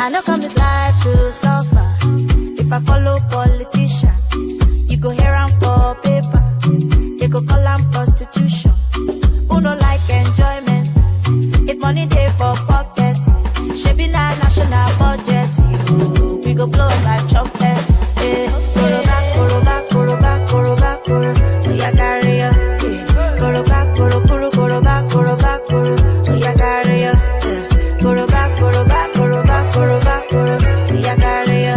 I know come this life to suffer. If I follow politician, you go hear am for paper. They go call am prostitution. Who no like enjoyment? If money dey for pocket, shebi na national budget. You, we go blow like trumpet. Eh, koroba, koroba, koroba, koroba, koro. We a carry ya. Koroba, koro, koro, koroba, koroba, koro. We a carry ya. Koroba, koroba, koroba, koroba, koro. We a carry ya.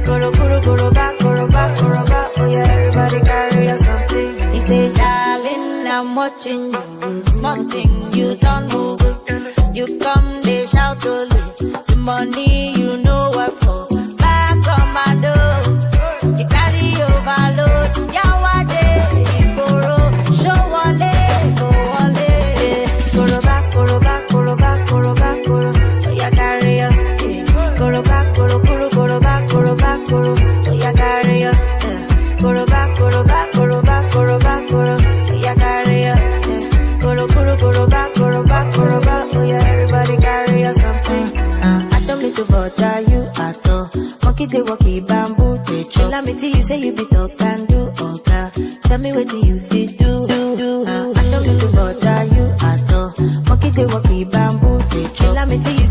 Koro, koro, koroba, koroba, koroba. Oh yeah, everybody carry ya something. He say, darling, I'm watching you. Small thing, you don't move. You come, they shout only. The money you know what for. Back commando. You carry overload. Yawade, Igoro. Show wale, go wale. Koroba, koroba, koroba, koroba, koro. Oh yeah, carry ya. Koroba, koro, koro, koroba, koroba, koro. Oh yeah, carry ya. Koroba, koroba, koroba, koroba, koro. Oh yeah, carry ya. Koro, koro, koroba, koroba, koroba. Oh yeah, everybody carry ya something. I don't mean to bother you at all. Monkey they walkie bamboo they chop. Let me tell you say you be talk and do okay. Tell me what you feel do. I don't mean to bother you at all. Monkey they walkie bamboo they chop. Let me tell you